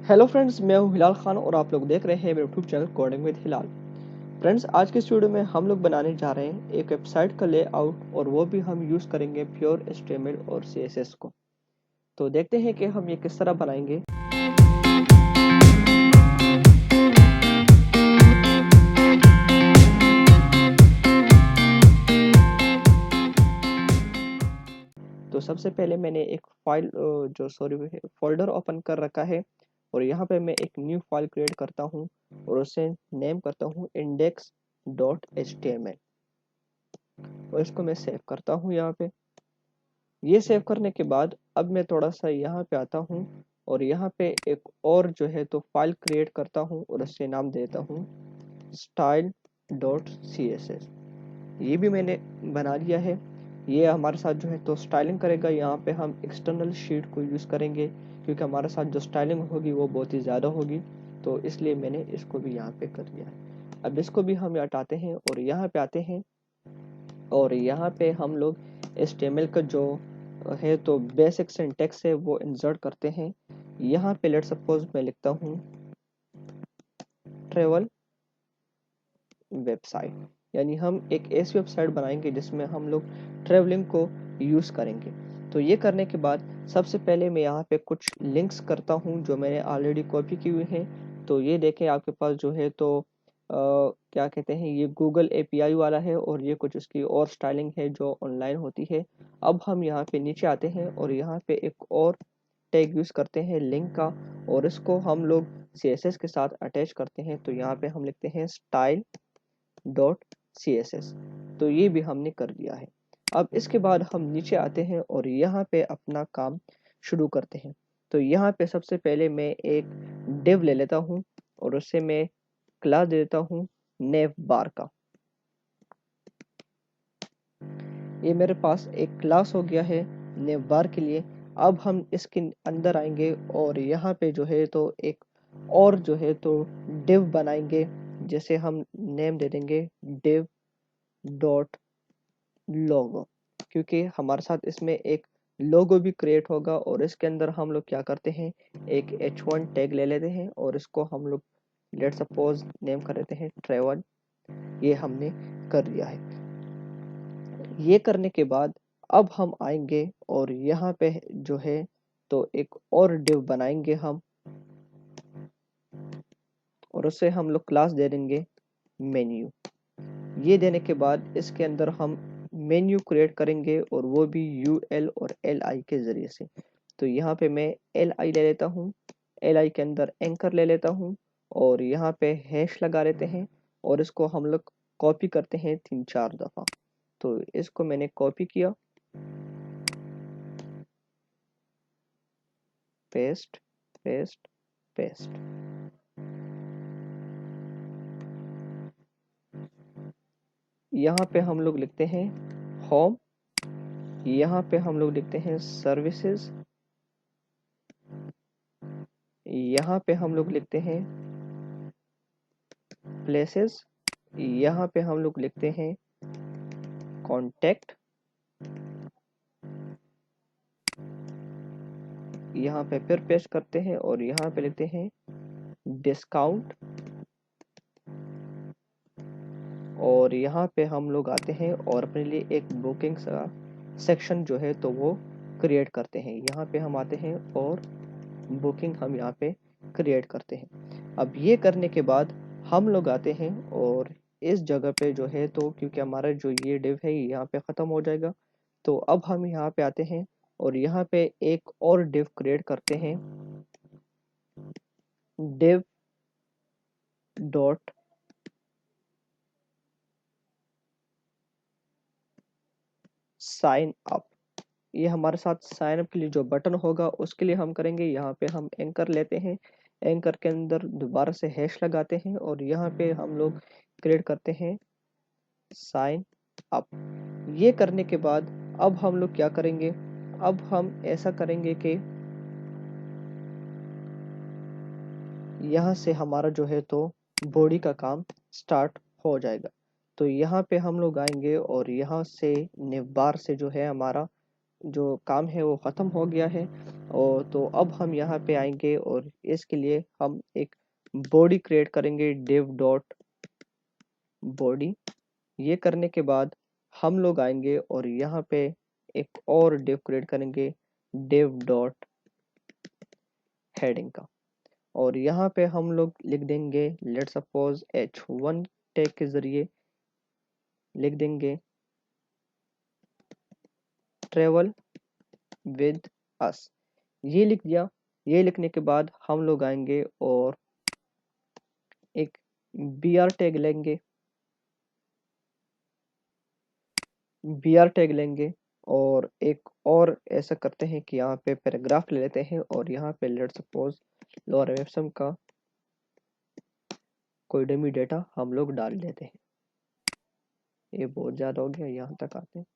Hello friends, मैं हूं हिलाल खान और आप लोग देख रहे हैं मेरे YouTube channel coding with Hilal. Friends, आज के इस वीडियो में हम लोग बनाने जा रहे हैं एक वेबसाइट का लेआउट और वो भी हम यूज़ करेंगे प्योर एचटीएमएल और सीएसएस को। तो देखते हैं कि हम ये किस तरह बनाएंगे। तो सबसे पहले मैंने एक फाइल फोल्डर ओपन कर रखा है और यहाँ पे मैं एक न्यू फाइल क्रिएट करता हूँ और उसे नेम करता हूँ index.html और इसको मैं सेव करता हूँ यहाँ पे। ये सेव करने के बाद अब मैं थोड़ा सा यहाँ पे आता हूँ और यहाँ पे एक और जो है तो फाइल क्रिएट करता हूँ और उससे नाम देता हूँ style.css। ये भी मैंने बना लिया है। ये हमारे साथ जो है तो स्टाइलिंग करेगा। यहाँ पे हम एक्सटर्नल शीट को यूज़ करेंगे क्योंकि हमारे साथ जो स्टाइलिंग होगी वो बहुत ही ज़्यादा होगी, तो इसलिए मैंने इसको भी यहाँ पे कर दिया है। अब इसको भी हम हटाते हैं और यहाँ पे आते हैं और यहाँ पे हम लोग HTML का जो है तो बेसिक सिंटेक्स है वो इंसर्ट करते हैं। यहाँ पे लेट सपोज मैं लिखता हूँ ट्रेवल वेबसाइट, यानी हम एक ऐसी वेबसाइट बनाएंगे जिसमें हम लोग ट्रेवलिंग को यूज़ करेंगे। तो ये करने के बाद सबसे पहले मैं यहाँ पे कुछ लिंक्स करता हूँ जो मैंने ऑलरेडी कॉपी की हुई हैं। तो ये देखें आपके पास जो है तो क्या कहते हैं, ये गूगल एपीआई वाला है और ये कुछ इसकी और स्टाइलिंग है जो ऑनलाइन होती है। अब हम यहाँ पे नीचे आते हैं और यहाँ पे एक और टैग यूज़ करते हैं लिंक का और इसको हम लोग CSS के साथ अटैच करते हैं। तो यहाँ पे हम लिखते हैं style.css। तो ये भी हमने कर दिया है। अब इसके बाद हम नीचे आते हैं और यहाँ पे अपना काम शुरू करते हैं। तो यहाँ पे सबसे पहले मैं एक डिव ले लेता हूँ और उससे मैं क्लास दे देता हूँ नेव बार का। ये मेरे पास एक क्लास हो गया है नेव बार के लिए। अब हम इसके अंदर आएंगे और यहाँ पे जो है तो एक और जो है तो डिव बनाएंगे, जैसे हम नेम दे देंगे div डॉट लोगो, क्योंकि हमारे साथ इसमें एक लोगो भी क्रिएट होगा और इसके अंदर हम लोग क्या करते हैं, एक h1 टैग ले लेते हैं और इसको हम लोग लेट सपोज नेम कर देते हैं ट्रेवल। ये हमने कर दिया है। ये करने के बाद अब हम आएंगे और यहाँ पे जो है तो एक और डिव बनाएंगे हम और उससे हम लोग क्लास दे देंगे मेन्यू। ये देने के बाद इसके अंदर हम मेन्यू क्रिएट करेंगे और वो भी UL और LI के ज़रिए से। तो यहाँ पे मैं LI ले लेता हूँ, LI के अंदर एंकर ले लेता हूँ और यहाँ पे हैश लगा लेते हैं और इसको हम लोग कॉपी करते हैं 3-4 दफ़ा। तो इसको मैंने कॉपी किया, पेस्ट पेस्ट पेस्ट। यहाँ पे हम लोग लिखते हैं होम, यहाँ पे हम लोग लिखते हैं सर्विसेज, यहाँ पे हम लोग लिखते हैं प्लेसेस, यहाँ पे हम लोग लिखते हैं कॉन्टैक्ट, यहाँ पे फिर पेस्ट करते हैं और यहाँ पे लिखते हैं डिस्काउंट और यहाँ पे हम लोग आते हैं और अपने लिए एक बुकिंग सेक्शन जो है तो वो क्रिएट करते हैं। यहाँ पे हम आते हैं और बुकिंग हम यहाँ पे क्रिएट करते हैं। अब ये करने के बाद हम लोग आते हैं और इस जगह पे जो है तो क्योंकि हमारा जो ये डिव है यहाँ पे ख़त्म हो जाएगा, तो अब हम यहाँ पे आते हैं और यहाँ पे एक और डिव क्रिएट करते हैं div डॉट साइन अप। ये हमारे साथ साइन अप के लिए जो बटन होगा उसके लिए हम करेंगे। यहाँ पे हम एंकर लेते हैं, एंकर के अंदर दोबारा से हैश लगाते हैं और यहाँ पे हम लोग क्रिएट करते हैं साइन अप। ये करने के बाद अब हम लोग क्या करेंगे, अब हम ऐसा करेंगे कि यहाँ से हमारा जो है तो बॉडी का काम स्टार्ट हो जाएगा। तो यहाँ पे हम लोग आएंगे और यहाँ से नेव बार से जो है हमारा जो काम है वो ख़त्म हो गया है। और तो अब हम यहाँ पे आएंगे और इसके लिए हम एक बॉडी क्रिएट करेंगे, div डॉट बॉडी। ये करने के बाद हम लोग आएंगे और यहाँ पे एक और div क्रिएट करेंगे, div डॉट हेडिंग का। और यहाँ पे हम लोग लिख देंगे, लेट सपोज h1 टैग के जरिए लिख देंगे ट्रेवल विद अस। ये लिख दिया। ये लिखने के बाद हम लोग आएंगे और एक br टैग लेंगे, और एक और ऐसा करते हैं कि यहाँ पे पैराग्राफ ले लेते हैं और यहाँ पे लेट सपोज लोअर एफएम का कोई डमी डेटा हम लोग डाल देते हैं। ये बहुत ज़्यादा हो गया, यहाँ तक आते हैं,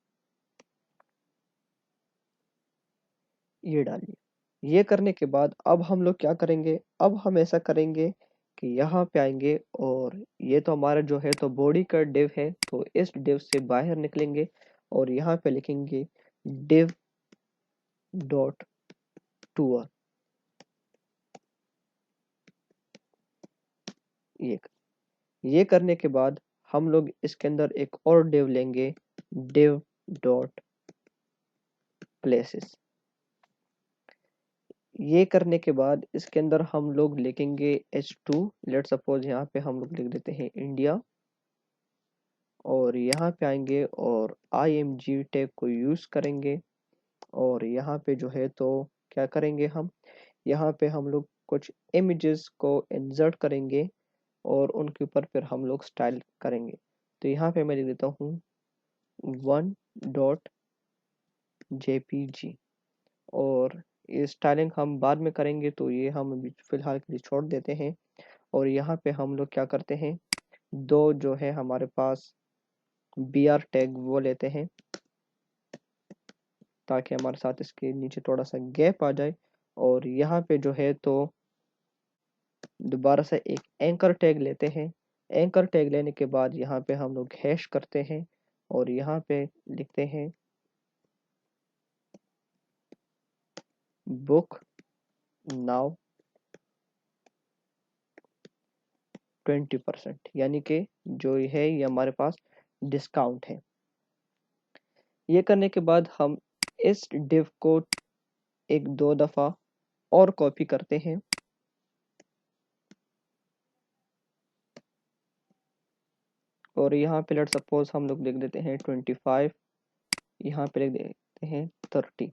ये डाल लिया। ये करने के बाद अब हम लोग क्या करेंगे, अब हम ऐसा करेंगे कि यहाँ पे आएंगे और ये तो हमारा जो है तो बॉडी का डिव है, तो इस डिव से बाहर निकलेंगे और यहाँ पे लिखेंगे div डॉट टूर। ये करने के बाद हम लोग इसके अंदर एक और div लेंगे, div डॉट प्लेसेस। ये करने के बाद इसके अंदर हम लोग लिखेंगे h2। लेट सपोज यहाँ पे हम लोग लिख देते हैं इंडिया, और यहाँ पे आएंगे और img टैग को यूज करेंगे और यहाँ पे जो है तो क्या करेंगे, हम यहाँ पे हम लोग कुछ इमेजेस को इंसर्ट करेंगे और उनके ऊपर फिर हम लोग स्टाइल करेंगे। तो यहाँ पे मैं लिख देता हूँ 1.jpg, और ये स्टाइलिंग हम बाद में करेंगे, तो ये हम अभी फिलहाल के लिए छोड़ देते हैं। और यहाँ पे हम लोग क्या करते हैं, दो जो है हमारे पास br टैग वो लेते हैं ताकि हमारे साथ इसके नीचे थोड़ा सा गैप आ जाए। और यहाँ पे जो है तो दोबारा से एक एंकर टैग लेते हैं। एंकर टैग लेने के बाद यहाँ पे हम लोग हैश करते हैं और यहाँ पे लिखते हैं बुक नाउ 20%, यानी कि जो है ये हमारे पास डिस्काउंट है। ये करने के बाद हम इस डिव को एक दो दफ़ा और कॉपी करते हैं और यहाँ पे लेट सपोज हम लोग लिख देते हैं 25, यहाँ पे लिख देते हैं 30,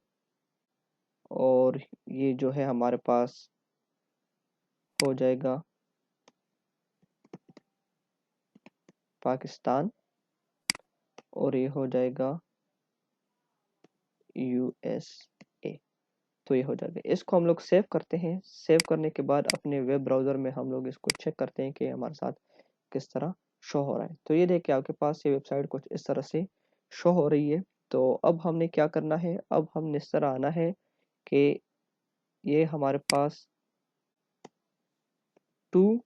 और ये जो है हमारे पास हो जाएगा पाकिस्तान, और ये हो जाएगा यूएसए। तो ये हो जाएगा। इसको हम लोग सेव करते हैं। सेव करने के बाद अपने वेब ब्राउज़र में हम लोग इसको चेक करते हैं कि हमारे साथ किस तरह शो हो रहा है। तो ये देखिए आपके पास ये वेबसाइट कुछ इस तरह से शो हो रही है। तो अब हमने क्या करना है, अब हमने इस तरह आना है कि ये हमारे पास 2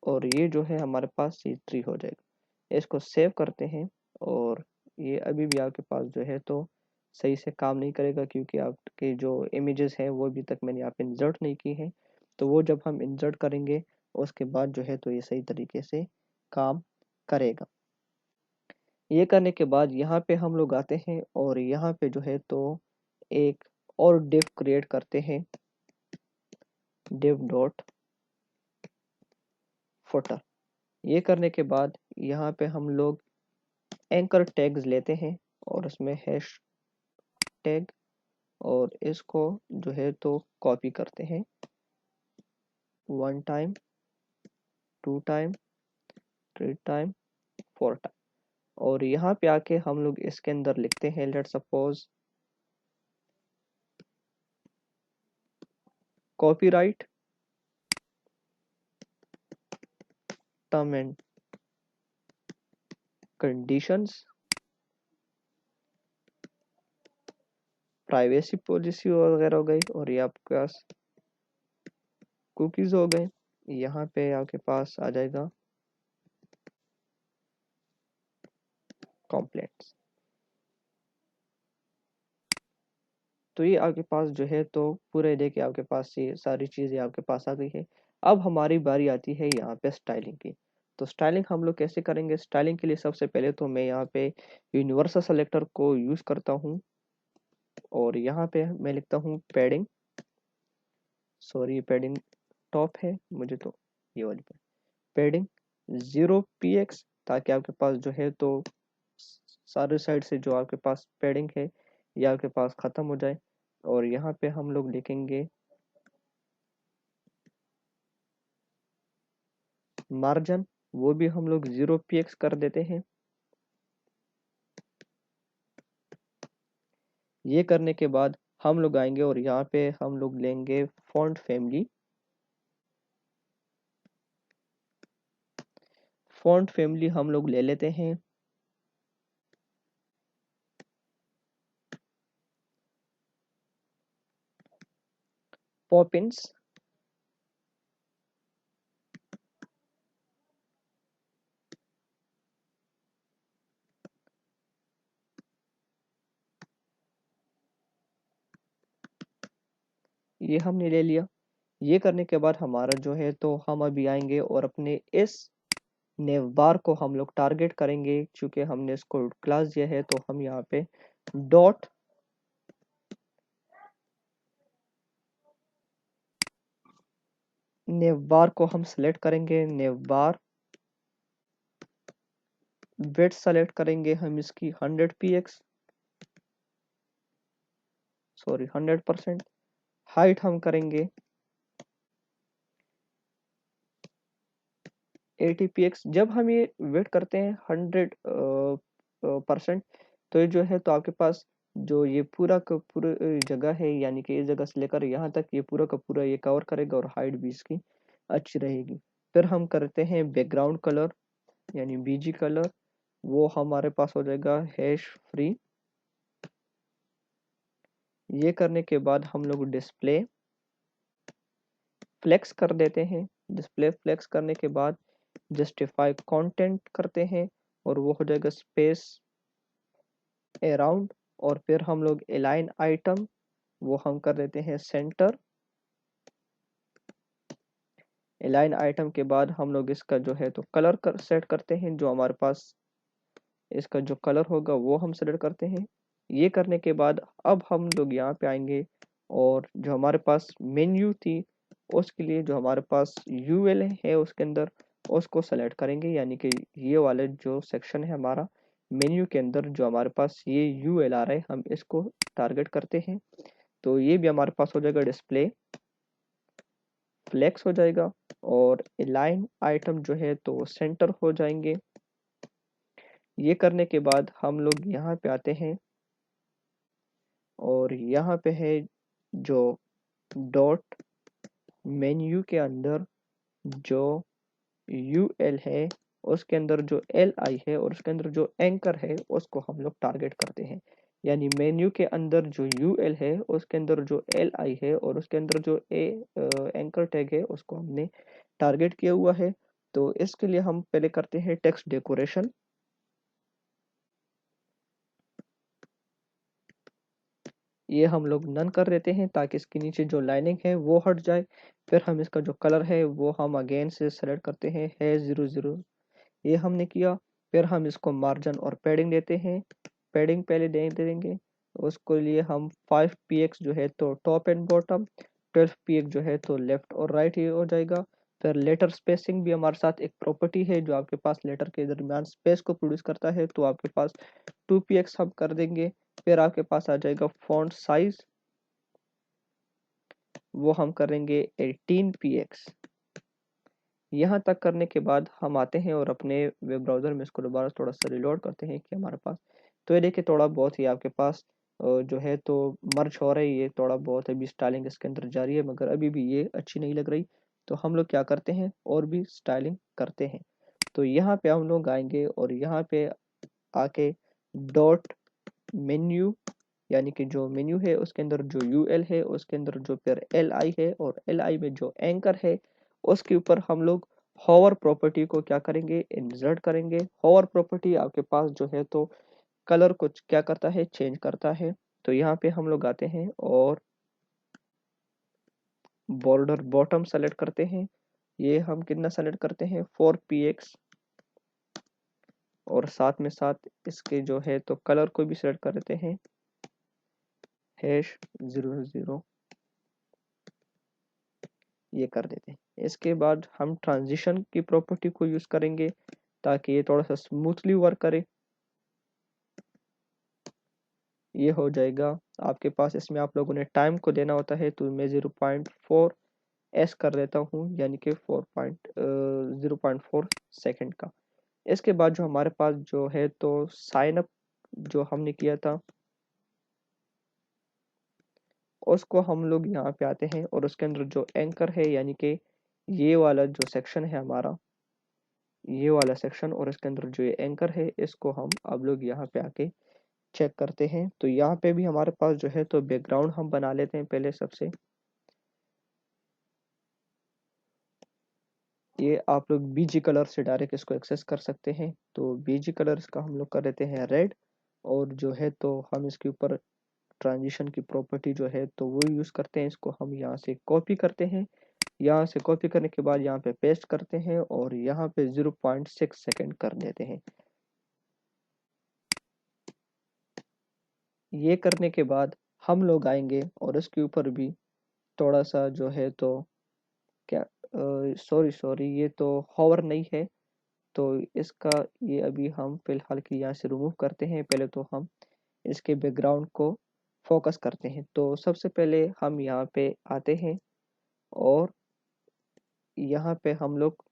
और ये जो है हमारे पास ये 3 हो जाएगा। इसको सेव करते हैं और ये अभी भी आपके पास जो है तो सही से काम नहीं करेगा क्योंकि आपके जो इमेजेस हैं वो अभी तक मैंने यहाँ पे इंसर्ट नहीं की हैं। तो वो जब हम इंसर्ट करेंगे उसके बाद जो है तो ये सही तरीके से काम करेगा। ये करने के बाद यहाँ पे हम लोग आते हैं और यहाँ पे जो है तो एक और डिव क्रिएट करते हैं, div डॉट फुटर। ये करने के बाद यहाँ पे हम लोग एंकर टैग्स लेते हैं और उसमें हैश टैग, और इसको जो है तो कॉपी करते हैं 1 टाइम, 2 टाइम, 3 टाइम, 4 टाइम, और यहाँ पे आके हम लोग इसके अंदर लिखते हैं let suppose copyright term and conditions, privacy policy वगैरह हो गई, और ये आपके पास कुकीज हो गए। यहाँ पे आपके पास आ जाएगा कंप्लेंट्स। तो ये आपके पास जो है तो पूरे देखिए आपके पास ये सारी चीज़ें आपके पास आ गई है। अब हमारी बारी आती है यहाँ पे स्टाइलिंग की। तो स्टाइलिंग हम लोग कैसे करेंगे? स्टाइलिंग के लिए सबसे पहले तो मैं यहाँ पे यूनिवर्सल सेलेक्टर को यूज़ करता हूँ और यहाँ पे मैं लिखता हूँ पैडिंग, सॉरी पैडिंग टॉप है, मुझे तो ये वाली पैडिंग 0 px, ताकि आपके पास जो है तो सारे साइड से जो आपके पास पैडिंग है ये आपके पास खत्म हो जाए। और यहाँ पे हम लोग लिखेंगे मार्जिन, वो भी हम लोग 0 px कर देते हैं। ये करने के बाद हम लोग आएंगे और यहाँ पे हम लोग लेंगे फॉन्ट फैमिली। फॉन्ट फैमिली हम लोग ले लेते हैं पॉपिंस। ये हमने ले लिया। ये करने के बाद हमारा जो है तो हम अभी आएंगे और अपने इस नेव बार को हम लोग टारगेट करेंगे। चूंकि हमने इसको क्लास दिया है तो हम यहाँ पे डॉट नेव बार को हम सेलेक्ट करेंगे। नेव बार विड्थ सेलेक्ट करेंगे हम इसकी 100 px, सॉरी 100%। हाइट हम करेंगे 80 px। जब हम ये वेट करते हैं 100% तो ये जो है तो आपके पास जो ये पूरा का पूरा जगह है, यानी कि इस जगह से लेकर यहाँ तक ये पूरा का पूरा ये कवर करेगा और हाइट भी इसकी अच्छी रहेगी। फिर हम करते हैं बैकग्राउंड कलर यानी बीजी कलर, वो हमारे पास हो जाएगा हैश फ्री। ये करने के बाद हम लोग डिस्प्ले फ्लेक्स कर देते हैं। डिस्प्ले फ्लेक्स करने के बाद जस्टिफाई कंटेंट करते हैं और वो हो जाएगा स्पेस अराउंड। और फिर हम लोग अलाइन आइटम वो हम कर देते हैं सेंटर। अलाइन आइटम के बाद हम लोग इसका जो है तो कलर सेट करते हैं। जो हमारे पास इसका जो कलर होगा वो हम सेलेक्ट करते हैं। ये करने के बाद अब हम लोग यहाँ पे आएंगे और जो हमारे पास मेन्यू थी उसके लिए जो हमारे पास यूएल है उसके अंदर उसको सेलेक्ट करेंगे। यानी कि ये वाले जो सेक्शन है हमारा मेन्यू के अंदर जो हमारे पास ये यूएल आ रहा है हम इसको टारगेट करते हैं। तो ये भी हमारे पास हो जाएगा डिस्प्ले फ्लेक्स हो जाएगा और अलाइन आइटम जो है तो सेंटर हो जाएंगे। ये करने के बाद हम लोग यहाँ पे आते हैं और यहाँ पे है जो डॉट मेन्यू के अंदर जो यूएल है उसके अंदर जो एल आई है और उसके अंदर जो एंकर है उसको हम लोग टारगेट करते हैं। यानी मेन्यू के अंदर जो यूएल है उसके अंदर जो एल आई है और उसके अंदर जो एंकर टैग है उसको हमने टारगेट किया हुआ है। तो इसके लिए हम पहले करते हैं टेक्स्ट डेकोरेशन। ये हम लोग नन कर देते हैं ताकि इसके नीचे जो लाइनिंग है वो हट जाए। फिर हम इसका जो कलर है वो हम अगेन से सेलेक्ट करते हैं है 00, ये हमने किया। फिर हम इसको मार्जिन और पैडिंग देते हैं। पैडिंग पहले दे देंगे, उसके लिए हम 5 px जो है तो टॉप एंड बॉटम, 12 px जो है तो लेफ्ट और राइट ही हो जाएगा। फिर लेटर स्पेसिंग भी हमारे साथ एक प्रॉपर्टी है जो आपके पास लेटर के दरमियान स्पेस को प्रोड्यूस करता है, तो आपके पास 2 px हम कर देंगे। फिर आपके पास आ जाएगा फॉन्ट साइज, वो हम करेंगे 18 px। यहाँ तक करने के बाद हम आते हैं और अपने वेब ब्राउज़र में इसको दोबारा थोड़ा सा रिलोड करते हैं कि हमारे पास तो ये देखिए थोड़ा बहुत ही आपके पास जो है तो मर्ज हो रहा है। ये थोड़ा बहुत अभी स्टाइलिंग इसके अंदर जारी है मगर अभी भी ये अच्छी नहीं लग रही। तो हम लोग क्या करते हैं और भी स्टाइलिंग करते हैं। तो यहाँ पे हम लोग आएंगे और यहाँ पे आके डॉट मेन्यू यानी कि जो मेन्यू है उसके अंदर जो यूएल है उसके अंदर जो फिर एल आई है और एल आई में जो एंकर है उसके ऊपर हम लोग होवर प्रॉपर्टी को क्या करेंगे इंसर्ट करेंगे। होवर प्रॉपर्टी आपके पास जो है तो कलर को क्या करता है चेंज करता है। तो यहाँ पे हम लोग आते हैं और बॉर्डर बॉटम सेलेक्ट करते हैं। ये हम कितना सेलेक्ट करते हैं 4px, और साथ में साथ इसके जो है तो कलर को भी सेलेक्ट कर देते हैं #00, ये कर देते हैं। इसके बाद हम ट्रांजिशन की प्रॉपर्टी को यूज करेंगे ताकि ये थोड़ा सा स्मूथली वर्क करे। ये हो जाएगा आपके पास। इसमें आप लोगों ने टाइम को देना होता है, तो मैं 0.4s कर देता हूँ, यानी कि 0.4 सेकेंड का। इसके बाद जो हमारे पास जो है तो साइन अप जो हमने किया था उसको हम लोग यहाँ पे आते हैं, और उसके अंदर जो एंकर है, यानी कि ये वाला जो सेक्शन है हमारा, ये वाला सेक्शन, और इसके अंदर जो ये एंकर है, इसको हम अब लोग यहाँ पे आके चेक करते हैं। तो यहाँ पे भी हमारे पास जो है तो बैकग्राउंड हम बना लेते हैं पहले सबसे। ये आप लोग बीजी कलर से डायरेक्ट इसको एक्सेस कर सकते हैं। तो बीजी कलर का हम लोग कर देते हैं रेड, और जो है तो हम इसके ऊपर ट्रांजिशन की प्रॉपर्टी जो है तो वो यूज करते हैं। इसको हम यहाँ से कॉपी करते हैं, यहाँ से कॉपी करने के बाद यहाँ पे पेस्ट करते हैं, और यहाँ पे 0.6 सेकेंड कर देते हैं। ये करने के बाद हम लोग आएंगे और इसके ऊपर भी थोड़ा सा जो है तो क्या, सॉरी सॉरी, ये तो हॉवर नहीं है, तो इसका ये अभी हम फिलहाल के यहाँ से रिमूव करते हैं। पहले तो हम इसके बैकग्राउंड को फोकस करते हैं। तो सबसे पहले हम यहाँ पे आते हैं, और यहाँ पे हम लोग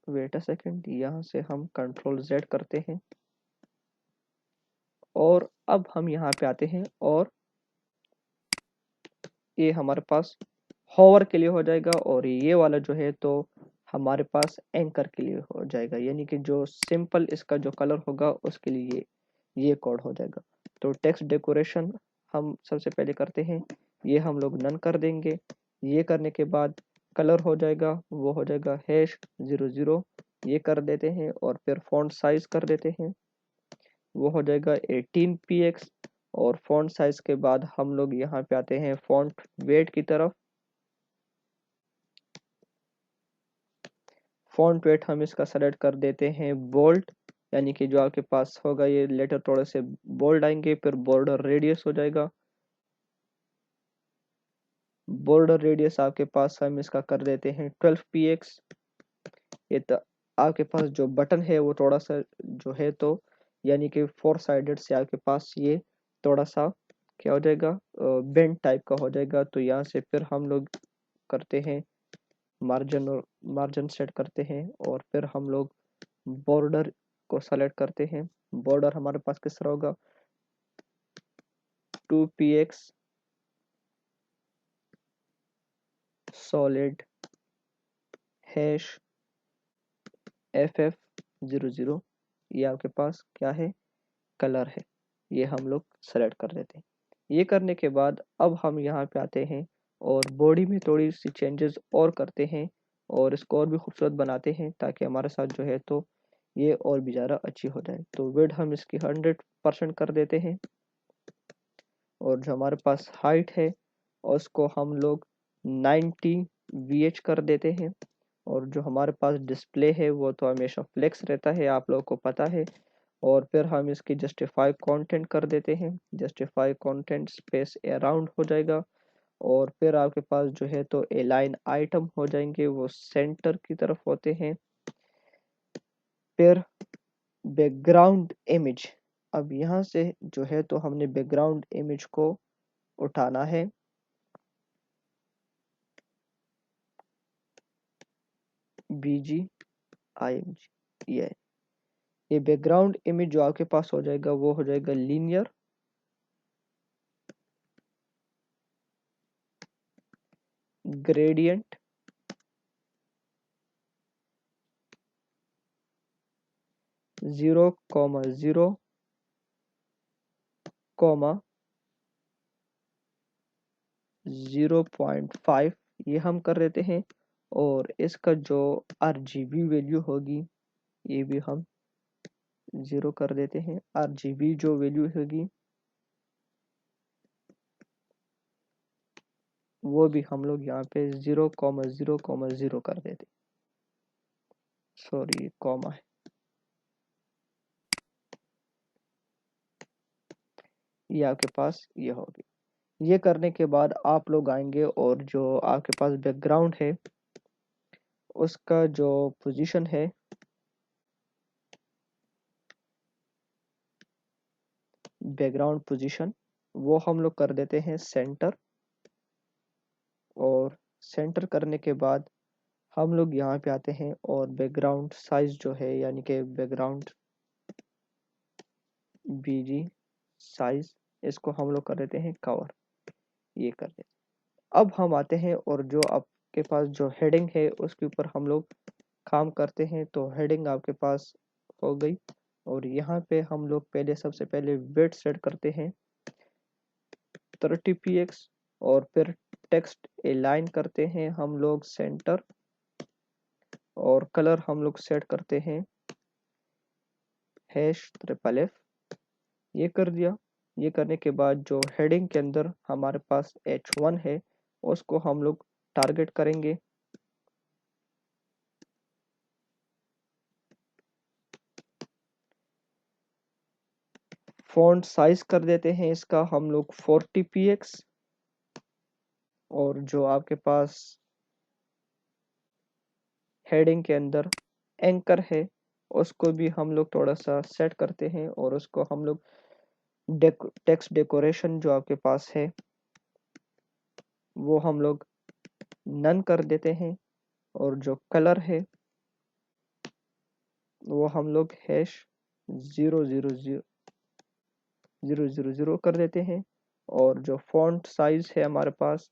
वेट अ सेकेंड, यहाँ से हम Ctrl Z करते हैं, और अब हम यहाँ पे आते हैं, और ये हमारे पास हॉवर के लिए हो जाएगा, और ये वाला जो है तो हमारे पास एंकर के लिए हो जाएगा, यानी कि जो सिंपल इसका जो कलर होगा उसके लिए ये कोड हो जाएगा। तो टेक्स्ट डेकोरेशन हम सबसे पहले करते हैं, ये हम लोग नन कर देंगे। ये करने के बाद कलर हो जाएगा, वो हो जाएगा #00, ये कर देते हैं, और फिर फॉन्ट साइज कर देते हैं, वो हो जाएगा 18px। और फॉन्ट साइज के बाद हम लोग यहाँ पे आते हैं फॉन्ट वेट की तरफ। फॉन्ट वेट हम इसका सेलेक्ट कर देते हैं बोल्ड, यानी कि जो आपके पास होगा ये लेटर थोड़े से बोल्ड आएंगे। फिर बॉर्डर रेडियस हो जाएगा, बॉर्डर रेडियस आपके पास हम इसका कर देते हैं 12px। ये तो आपके पास जो बटन है वो थोड़ा सा जो है तो यानी कि 4 साइडेड से आपके पास ये थोड़ा सा क्या हो जाएगा, बेंड टाइप का हो जाएगा। तो यहाँ से फिर हम लोग करते हैं मार्जिन, और मार्जिन सेट करते हैं, और फिर हम लोग बॉर्डर को सेलेक्ट करते हैं। बॉर्डर हमारे पास किस तरह होगा 2px सॉलिड #FF00, ये आपके पास क्या है कलर है, ये हम लोग सेलेक्ट कर देते हैं। ये करने के बाद अब हम यहाँ पे आते हैं और बॉडी में थोड़ी सी चेंजेस और करते हैं, और इसको और भी खूबसूरत बनाते हैं ताकि हमारे साथ जो है तो ये और भी ज़्यादा अच्छी हो जाए। तो विड्थ हम इसकी 100% कर देते हैं, और जो हमारे पास हाइट है उसको हम लोग 90 VH कर देते हैं। और जो हमारे पास डिस्प्ले है वो तो हमेशा फ्लेक्स रहता है, आप लोगों को पता है। और फिर हम इसकी जस्टिफाई कंटेंट कर देते हैं, जस्टिफाई कंटेंट स्पेस अराउंड हो जाएगा। और फिर आपके पास जो है तो अलाइन आइटम हो जाएंगे, वो सेंटर की तरफ होते हैं। फिर बैकग्राउंड इमेज, अब यहाँ से जो है तो हमने बैकग्राउंड इमेज को उठाना है। BGIMG, ये बैकग्राउंड इमेज जो आपके पास हो जाएगा वो हो जाएगा लीनियर ग्रेडियंट 0,0, 0.5 ये हम कर देते हैं। और इसका जो RGB वैल्यू होगी ये भी हम 0 कर देते हैं। RGB जो वैल्यू होगी वो भी हम लोग यहाँ पे 0,0,0 कर देते, सॉरी कॉमा है, ये आपके पास ये होगी। ये करने के बाद आप लोग आएंगे और जो आपके पास बैकग्राउंड है उसका जो पोजीशन है बैकग्राउंड पोजीशन वो हम लोग कर देते हैं सेंटर। और सेंटर करने के बाद हम लोग यहाँ पे आते हैं और बैकग्राउंड साइज जो है यानी कि बैकग्राउंड बीजी साइज इसको हम लोग कर देते हैं कवर, ये कर देते हैं। अब हम आते हैं और जो आपके पास जो हेडिंग है उसके ऊपर हम लोग काम करते हैं। तो हेडिंग आपके पास हो गई और यहाँ पे हम लोग पहले सबसे पहले वेट सेट करते हैं 30 px और फिर टेक्स्ट अलाइन करते हैं हम लोग सेंटर और कलर हम लोग सेट करते हैं #FFF, ये कर दिया। ये करने के बाद जो हेडिंग के अंदर हमारे पास H1 है उसको हम लोग टारगेट करेंगे। फॉन्ट साइज कर देते हैं इसका हम लोग 40 px और जो आपके पास हेडिंग के अंदर एंकर है उसको भी हम लोग थोड़ा सा सेट करते हैं और उसको हम लोग टेक्स्ट डेकोरेशन जो आपके पास है वो हम लोग नन कर देते हैं और जो कलर है वो हम लोग #000000 कर देते हैं और जो फॉन्ट साइज है हमारे पास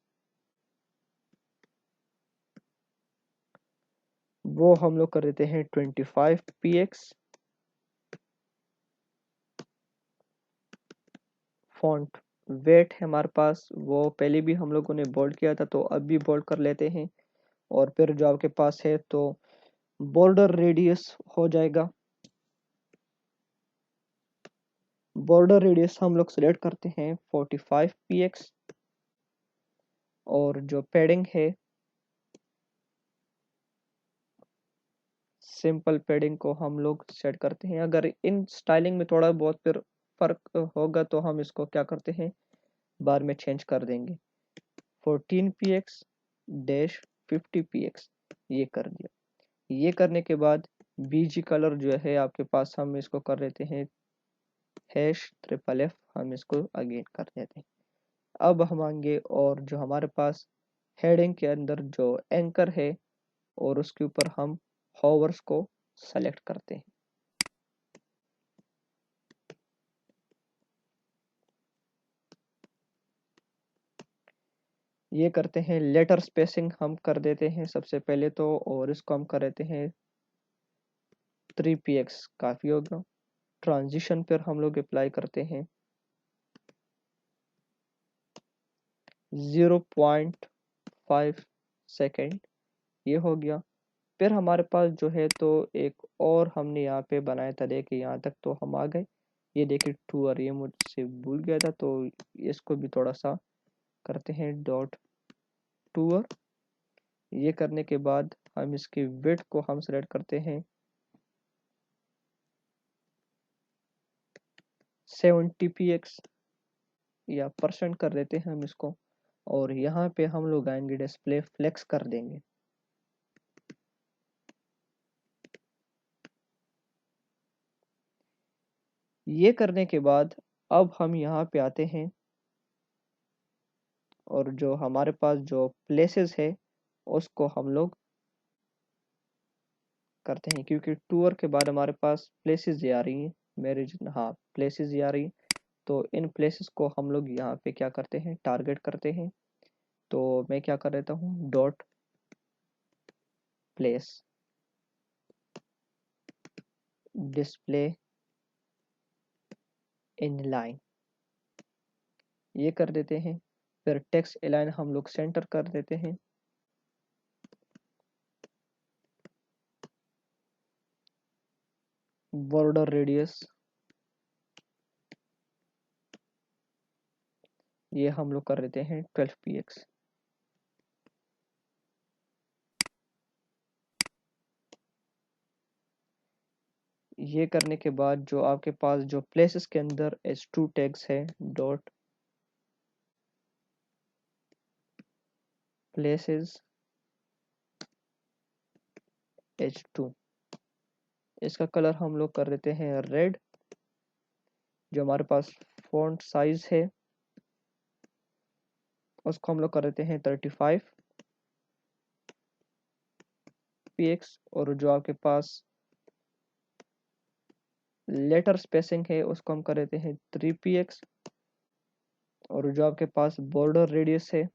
वो हम लोग कर देते हैं 25 px। फॉन्ट वेट है हमारे पास वो पहले भी हम लोगों ने बोल्ड किया था तो अब भी बोल्ड कर लेते हैं। और फिर जो आपके पास है तो बॉर्डर रेडियस हो जाएगा, बॉर्डर रेडियस हम लोग सिलेक्ट करते हैं 45 px और जो पैडिंग है सिंपल पैडिंग को हम लोग सेट करते हैं। अगर इन स्टाइलिंग में थोड़ा बहुत फिर फर्क होगा तो हम इसको क्या करते हैं बाद में चेंज कर देंगे। 14 px डैश 50 px, ये कर दिया। ये करने के बाद बीजी कलर जो है आपके पास हम इसको कर देते हैं #FFF, हम इसको अगेन कर देते हैं। अब हम आएंगे और जो हमारे पास हेडिंग के अंदर जो एंकर है और उसके ऊपर हम हॉवर्स को सेलेक्ट करते हैं। ये करते हैं लेटर स्पेसिंग हम कर देते हैं सबसे पहले तो और इसको हम कर देते हैं 3 px, काफ़ी होगा। ट्रांजिशन पर हम लोग अप्लाई करते हैं 0.5 सेकेंड, ये हो गया। फिर हमारे पास जो है तो एक और हमने यहाँ पे बनाया था, देखिए यहाँ तक तो हम आ गए। ये देखिए टूअर, ये मुझसे भूल गया था तो इसको भी थोड़ा सा करते हैं डॉट टूअर। ये करने के बाद हम इसकी विड्थ को हम सेलेक्ट करते हैं 70 px या % कर देते हैं हम इसको। और यहाँ पे हम लोग आएंगे डिस्प्ले फ्लेक्स कर देंगे। ये करने के बाद अब हम यहाँ पे आते हैं और जो हमारे पास जो प्लेसेस है उसको हम लोग करते हैं क्योंकि टूर के बाद हमारे पास प्लेसेस ये आ रही हैं मैरिज, हाँ प्लेसेस ये आ रही हैं। तो इन प्लेसेस को हम लोग यहाँ पे क्या करते हैं टारगेट करते हैं। तो मैं क्या कर देता हूँ dot place display in line, ये कर देते हैं। फिर टेक्स्ट अलाइन हम लोग सेंटर कर देते हैं। बॉर्डर रेडियस ये हम लोग कर देते हैं 12 px। ये करने के बाद जो आपके पास जो प्लेसेस के अंदर h2 टैग्स है, डॉट प्लेसेस h2, इसका कलर हम लोग कर देते हैं रेड। जो हमारे पास फॉन्ट साइज है उसको हम लोग कर देते हैं 35 px, और जो आपके पास लेटर स्पेसिंग है उसको हम कर देते हैं 3 px, और जो आपके पास बॉर्डर रेडियस है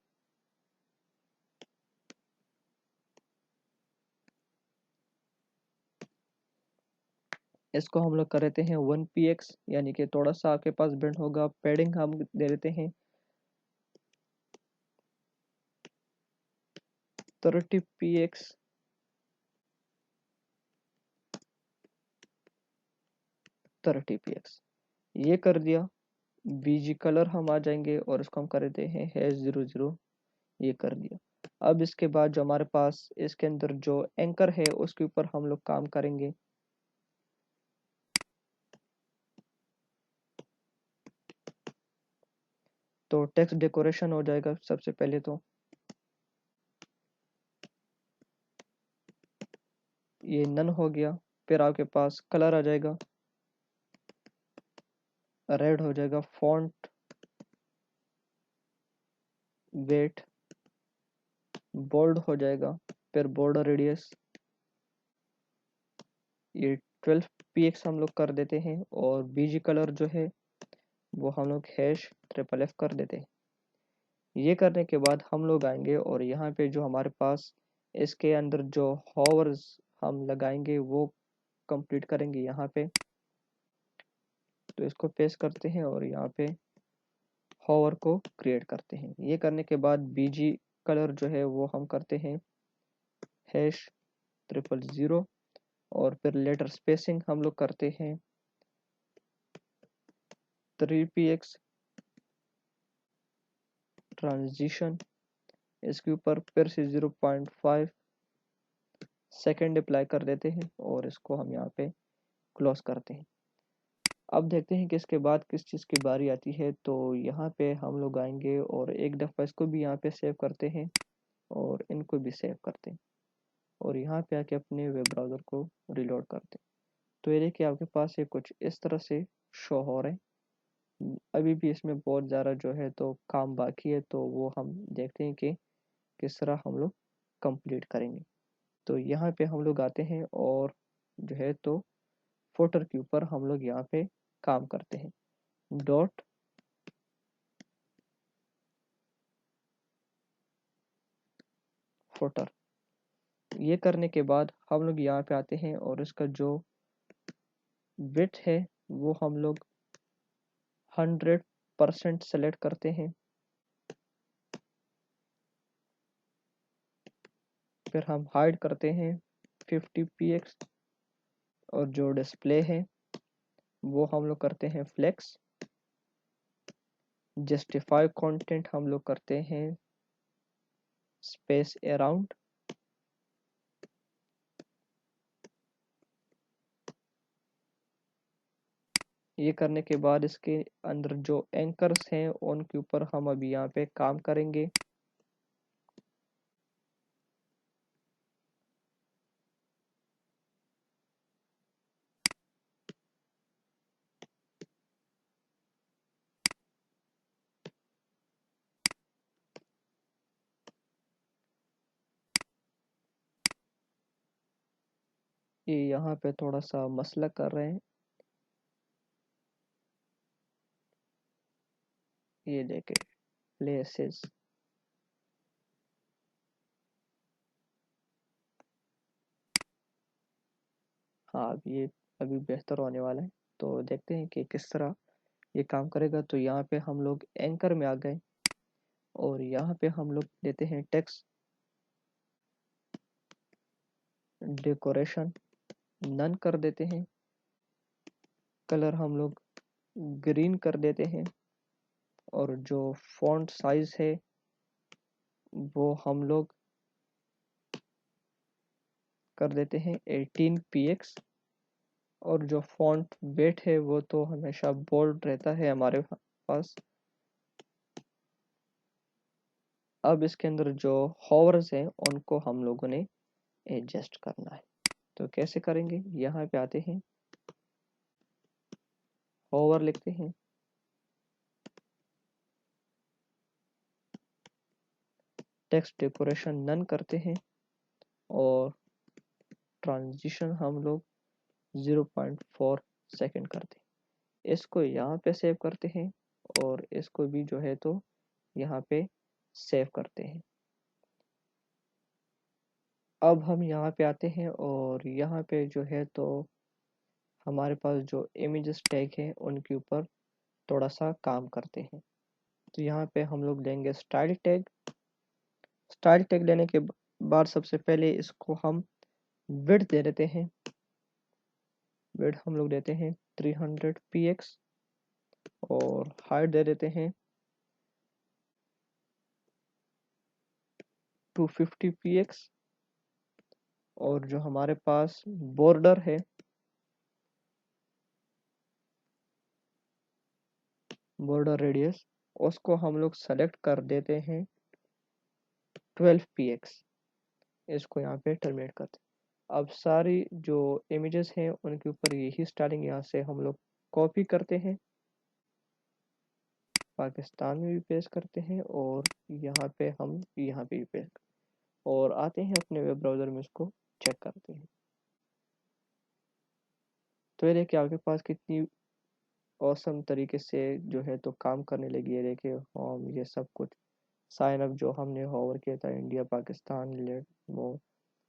इसको हम लोग कर देते हैं 1 px, यानी कि थोड़ा सा आपके पास बेंड होगा। पैडिंग हम दे देते हैं 30 px, 30 px। ये कर दिया। बीजी कलर हम आ जाएंगे और इसको हम कर देते हैं #00। ये कर दिया। अब इसके बाद जो हमारे पास इसके अंदर जो एंकर है उसके ऊपर हम लोग काम करेंगे। तो टेक्स्ट डेकोरेशन हो जाएगा सबसे पहले। तो ये नन हो गया। फिर आपके पास कलर आ जाएगा, रेड हो जाएगा। फॉन्ट वेट बोल्ड हो जाएगा। फिर बॉर्डर रेडियस ये 12 px हम लोग कर देते हैं, और बीजी कलर जो है वो हम लोग #FFF कर देते हैं। ये करने के बाद हम लोग आएंगे और यहाँ पे जो हमारे पास इसके अंदर जो हॉवर्स हम लगाएंगे वो कंप्लीट करेंगे यहाँ पे। तो इसको पेस्ट करते हैं और यहाँ पे हॉवर को क्रिएट करते हैं। ये करने के बाद बीजी कलर जो है वो हम करते हैं #000, और फिर लेटर स्पेसिंग हम लोग करते हैं 3 px। ट्रांजिशन इसके ऊपर फिर से 0.5 सेकेंड अप्लाई कर देते हैं और इसको हम यहाँ पे क्लोज करते हैं। अब देखते हैं कि इसके बाद किस चीज़ की बारी आती है। तो यहाँ पे हम लोग आएंगे और एक दफ़ा इसको भी यहाँ पे सेव करते हैं और इनको भी सेव करते हैं, और यहाँ पे आके अपने वेब ब्राउज़र को रिलोड करते हैं। तो ये देखिए आपके पास ये कुछ इस तरह से शो हो रहे हैं। अभी भी इसमें बहुत ज़्यादा जो है तो काम बाकी है, तो वो हम देखते हैं कि किस तरह हम लोग कंप्लीट करेंगे। तो यहाँ पे हम लोग आते हैं और जो है तो फुटर के ऊपर हम लोग यहाँ पे काम करते हैं। डॉट फुटर, ये करने के बाद हम लोग यहाँ पे आते हैं और इसका जो विड्थ है वो हम लोग 100% सेलेक्ट करते हैं। फिर हम हाइड करते हैं 50 px, और जो डिस्प्ले है वो हम लोग करते हैं फ्लेक्स। जस्टिफाई कंटेंट हम लोग करते हैं स्पेस अराउंड। ये करने के बाद इसके अंदर जो एंकर्स हैं उनके ऊपर हम अभी यहाँ पे काम करेंगे। ये यहाँ पे थोड़ा सा मसला कर रहे हैं। ये देखे प्लेसेस, हाँ अब ये अभी बेहतर होने वाला है। तो देखते हैं कि किस तरह ये काम करेगा। तो यहाँ पे हम लोग एंकर में आ गए और यहाँ पे हम लोग देते हैं टेक्स्ट डेकोरेशन, नन कर देते हैं। कलर हम लोग ग्रीन कर देते हैं और जो फॉन्ट साइज है वो हम लोग कर देते हैं 18 px और जो फॉन्ट वेट है वो तो हमेशा बोल्ड रहता है हमारे पास। अब इसके अंदर जो हॉवर्स हैं उनको हम लोगों ने एडजस्ट करना है। तो कैसे करेंगे, यहाँ पे आते हैं, हॉवर लिखते हैं, टेक्स्ट डेकोरेशन नन करते हैं और ट्रांजिशन हम लोग 0.4 सेकेंड करते हैं। इसको यहाँ पे सेव करते हैं और इसको भी जो है तो यहाँ पे सेव करते हैं। अब हम यहाँ पे आते हैं और यहाँ पे जो है तो हमारे पास जो इमेजेस टैग हैं उनके ऊपर थोड़ा सा काम करते हैं। तो यहाँ पे हम लोग लेंगे स्टाइल टैग। स्टाइल टैग लेने के बाद सबसे पहले इसको हम विड्थ दे देते हैं। विड्थ हम लोग देते हैं 300 px और हाइट दे देते हैं 250 px और जो हमारे पास बॉर्डर है बॉर्डर रेडियस उसको हम लोग सेलेक्ट कर देते हैं 12 px। इसको यहाँ पे टर्मिनेट करते हैं। अब सारी जो इमेजेस हैं उनके ऊपर यही स्टाइलिंग यहाँ से हम लोग कॉपी करते हैं, पाकिस्तान में भी पेस्ट करते हैं और यहाँ पे हम यहाँ पे भी पेस्ट और आते हैं अपने वेब ब्राउज़र में इसको चेक करते हैं। तो ये देखिए आपके पास कितनी औसम तरीके से जो है तो काम करने लगी है। देखिए होम ये सब कुछ साइन अप जो हमने होवर किया था इंडिया पाकिस्तान लेट वो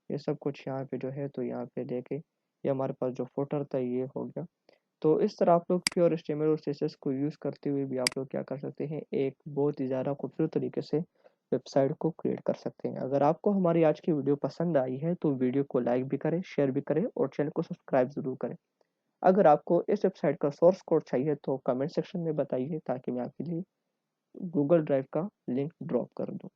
ये सब कुछ यहाँ पे जो है तो यहाँ पे देखे ये हमारे पास जो फुटर था ये हो गया। तो इस तरह आप लोग प्योर एचटीएमएल और सीएसएस को यूज़ करते हुए भी आप लोग क्या कर सकते हैं, एक बहुत ही ज़्यादा खूबसूरत तरीके से वेबसाइट को क्रिएट कर सकते हैं। अगर आपको हमारी आज की वीडियो पसंद आई है तो वीडियो को लाइक भी करें, शेयर भी करें और चैनल को सब्सक्राइब जरूर करें। अगर आपको इस वेबसाइट का सोर्स कोड चाहिए तो कमेंट सेक्शन में बताइए ताकि मैं आपके लिए गूगल ड्राइव का लिंक ड्रॉप कर दूँ।